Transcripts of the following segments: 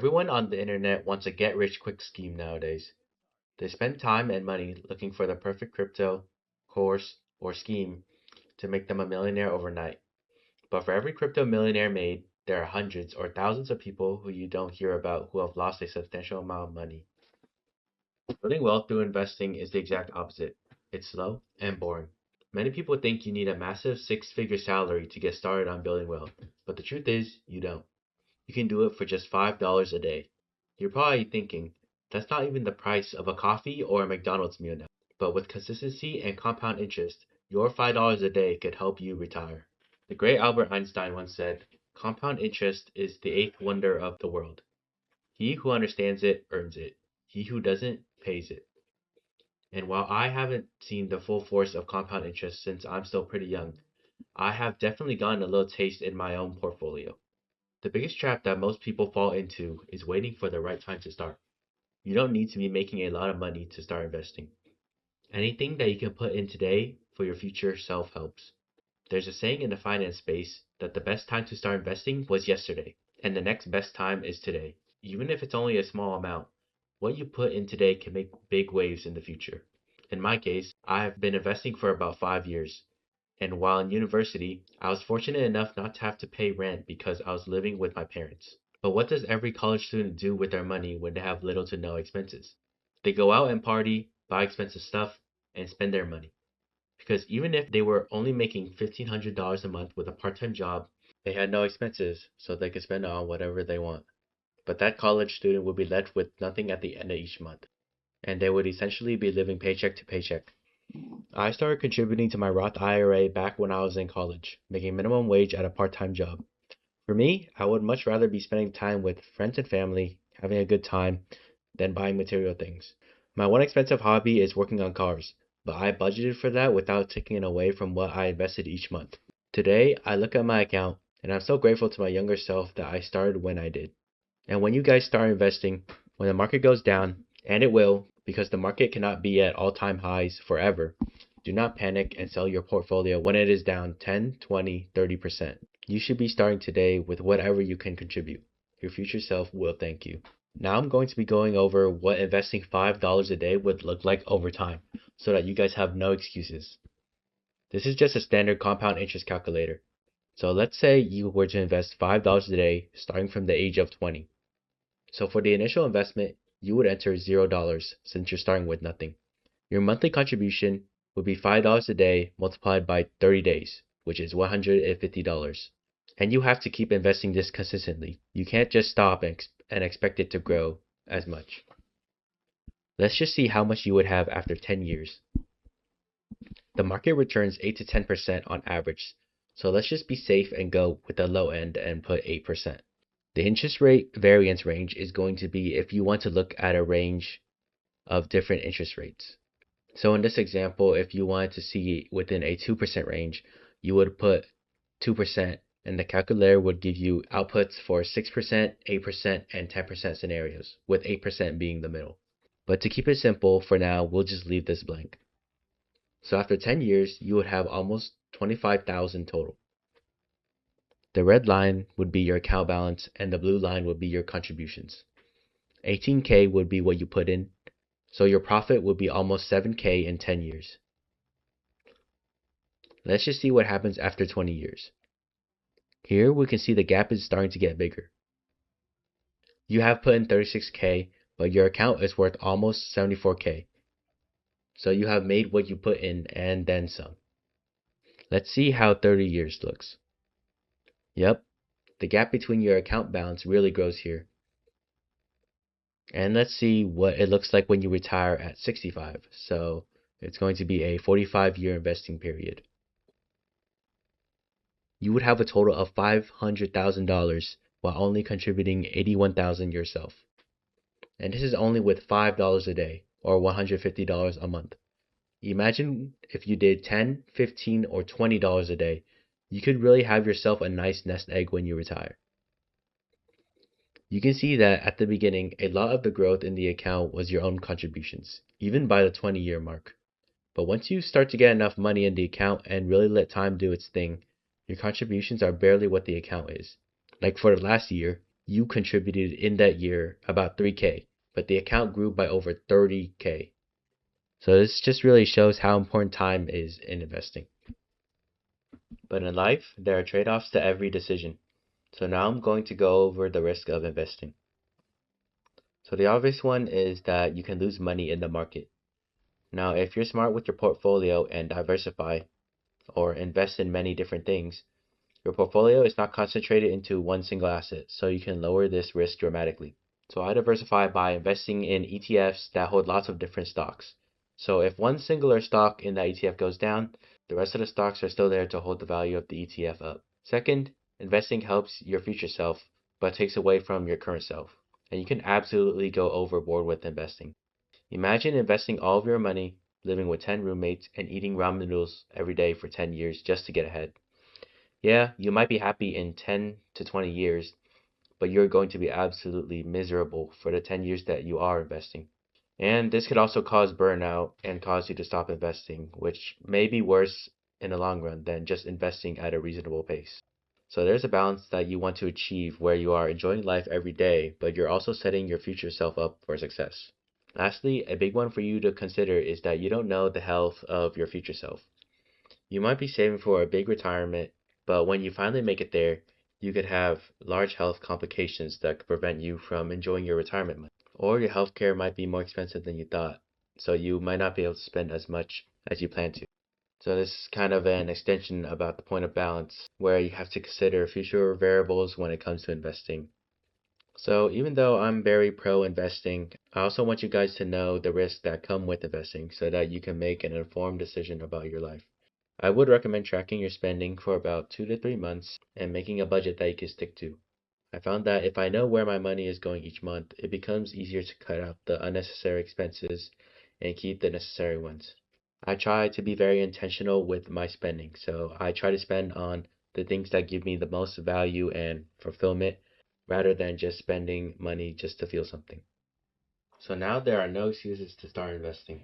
Everyone on the internet wants a get-rich-quick scheme nowadays. They spend time and money looking for the perfect crypto, course, or scheme to make them a millionaire overnight. But for every crypto millionaire made, there are hundreds or thousands of people who you don't hear about who have lost a substantial amount of money. Building wealth through investing is the exact opposite. It's slow and boring. Many people think you need a massive six-figure salary to get started on building wealth, but the truth is, you don't. You can do it for just $5 a day. You're probably thinking, that's not even the price of a coffee or a McDonald's meal now. But with consistency and compound interest, your $5 a day could help you retire. The great Albert Einstein once said, compound interest is the eighth wonder of the world. He who understands it earns it. He who doesn't pays it. And while I haven't seen the full force of compound interest since I'm still pretty young, I have definitely gotten a little taste in my own portfolio. The biggest trap that most people fall into is waiting for the right time to start. You don't need to be making a lot of money to start investing. Anything that you can put in today for your future self helps. There's a saying in the finance space that the best time to start investing was yesterday, and the next best time is today. Even if it's only a small amount, what you put in today can make big waves in the future. In my case, I have been investing for about 5 years, and while in university, I was fortunate enough not to have to pay rent because I was living with my parents. But what does every college student do with their money when they have little to no expenses? They go out and party, buy expensive stuff, and spend their money. Because even if they were only making $1,500 a month with a part-time job, they had no expenses, so they could spend it on whatever they want. But that college student would be left with nothing at the end of each month, and they would essentially be living paycheck to paycheck. I started contributing to my Roth IRA back when I was in college, making minimum wage at a part-time job. For me, I would much rather be spending time with friends and family, having a good time, than buying material things. My one expensive hobby is working on cars, but I budgeted for that without taking it away from what I invested each month. Today, I look at my account, and I'm so grateful to my younger self that I started when I did. And when you guys start investing, when the market goes down, and it will, because the market cannot be at all-time highs forever, do not panic and sell your portfolio when it is down 10, 20, 30%. You should be starting today with whatever you can contribute. Your future self will thank you. Now I'm going to be going over what investing $5 a day would look like over time, so that you guys have no excuses. This is just a standard compound interest calculator. So let's say you were to invest $5 a day starting from the age of 20. So for the initial investment, you would enter $0 since you're starting with nothing. Your monthly contribution would be $5 a day multiplied by 30 days, which is $150. And you have to keep investing this consistently. You can't just stop and expect it to grow as much. Let's just see how much you would have after 10 years. The market returns 8 to 10% on average, so let's just be safe and go with the low end and put 8%. The interest rate variance range is going to be if you want to look at a range of different interest rates. So in this example, if you wanted to see within a 2% range, you would put 2%, and the calculator would give you outputs for 6%, 8%, and 10% scenarios, with 8% being the middle. But to keep it simple, for now, we'll just leave this blank. So after 10 years, you would have almost 25,000 total. The red line would be your account balance, and the blue line would be your contributions. 18K would be what you put in, so your profit would be almost 7K in 10 years. Let's just see what happens after 20 years. Here we can see the gap is starting to get bigger. You have put in 36K, but your account is worth almost 74K. So you have made what you put in and then some. Let's see how 30 years looks. Yep, the gap between your account balance really grows here. And let's see what it looks like when you retire at 65. So it's going to be a 45-year investing period. You would have a total of $500,000 while only contributing $81,000 yourself. And this is only with $5 a day or $150 a month. Imagine if you did $10, $15, or $20 a day. You could really have yourself a nice nest egg when you retire. You can see that at the beginning, a lot of the growth in the account was your own contributions, even by the 20-year mark. But once you start to get enough money in the account and really let time do its thing, your contributions are barely what the account is. Like for the last year, you contributed in that year about 3K, but the account grew by over 30K. So this just really shows how important time is in investing. But in life, there are trade-offs to every decision. So now I'm going to go over the risk of investing. So the obvious one is that you can lose money in the market. Now, if you're smart with your portfolio and diversify or invest in many different things, your portfolio is not concentrated into one single asset, so you can lower this risk dramatically. So I diversify by investing in ETFs that hold lots of different stocks. So if one singular stock in that ETF goes down, the rest of the stocks are still there to hold the value of the ETF up. Second, investing helps your future self, but takes away from your current self. And you can absolutely go overboard with investing. Imagine investing all of your money, living with 10 roommates, and eating ramen noodles every day for 10 years just to get ahead. Yeah, you might be happy in 10 to 20 years, but you're going to be absolutely miserable for the 10 years that you are investing. And this could also cause burnout and cause you to stop investing, which may be worse in the long run than just investing at a reasonable pace. So there's a balance that you want to achieve where you are enjoying life every day, but you're also setting your future self up for success. Lastly, a big one for you to consider is that you don't know the health of your future self. You might be saving for a big retirement, but when you finally make it there, you could have large health complications that could prevent you from enjoying your retirement money. Or your healthcare might be more expensive than you thought, so you might not be able to spend as much as you plan to. So this is kind of an extension about the point of balance, where you have to consider future variables when it comes to investing. So even though I'm very pro investing, I also want you guys to know the risks that come with investing so that you can make an informed decision about your life. I would recommend tracking your spending for about 2 to 3 months and making a budget that you can stick to. I found that if I know where my money is going each month, it becomes easier to cut out the unnecessary expenses and keep the necessary ones. I try to be very intentional with my spending, so I try to spend on the things that give me the most value and fulfillment rather than just spending money just to feel something. So now there are no excuses to start investing.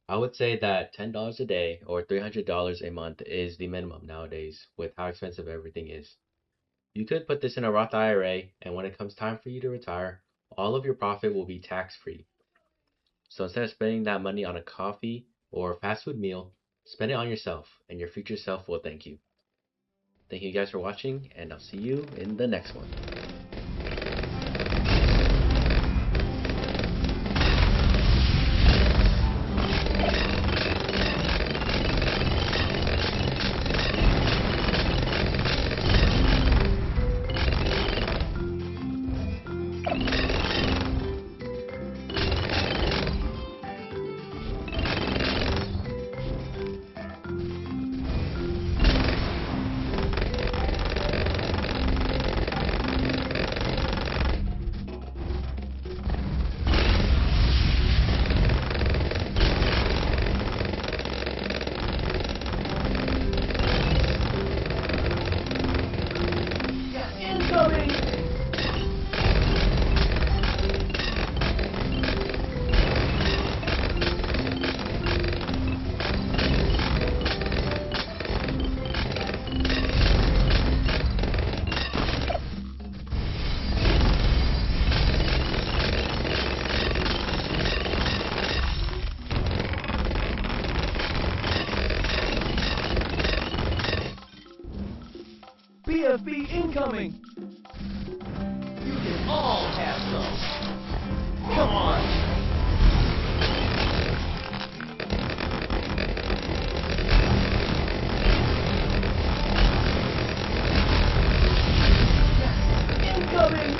I would say that $10 a day or $300 a month is the minimum nowadays with how expensive everything is. You could put this in a Roth IRA, and when it comes time for you to retire, all of your profit will be tax-free. So instead of spending that money on a coffee or a fast food meal, spend it on yourself, and your future self will thank you. Thank you guys for watching, and I'll see you in the next one. BFB incoming! You can all have some. Come on! Incoming!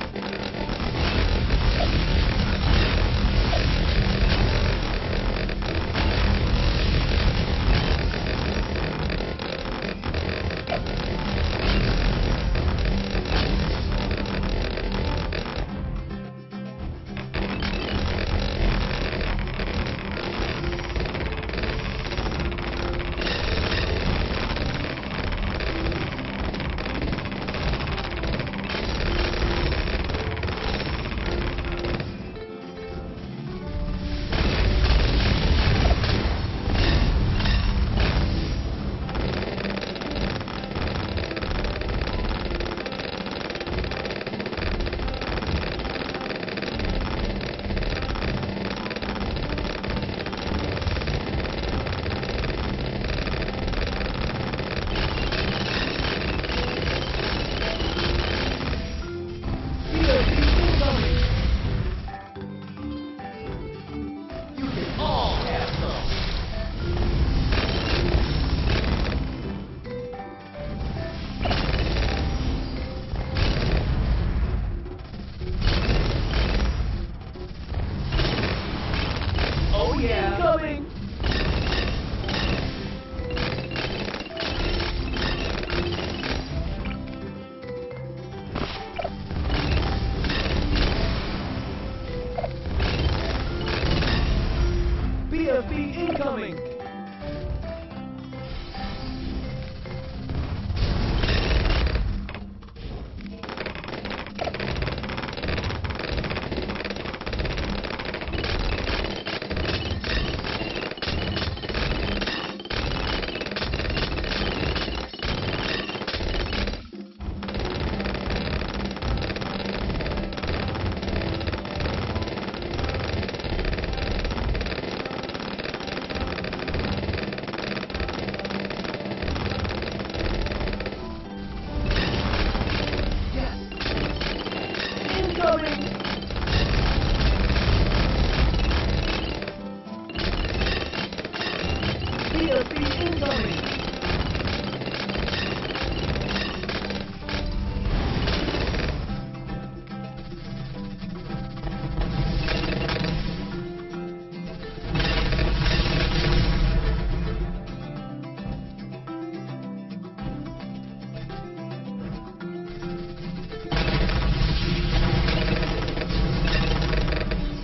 incoming!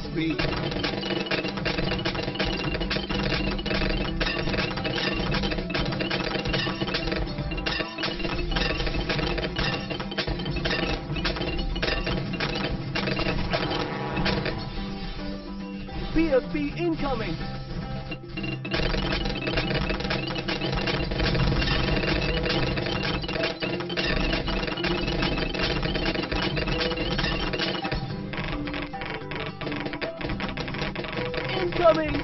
Speed. BFB incoming! Incoming!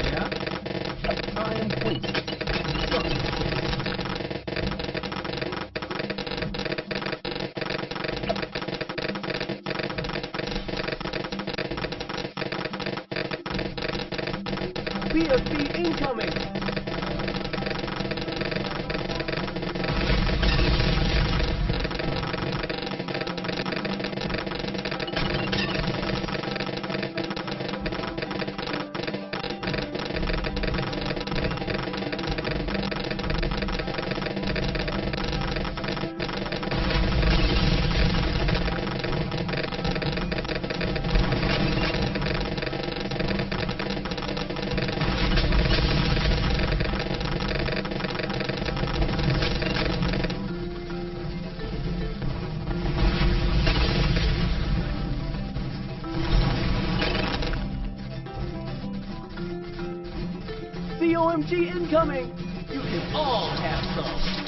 Yeah? I am waiting. BFB incoming! COMG incoming! You can all have some!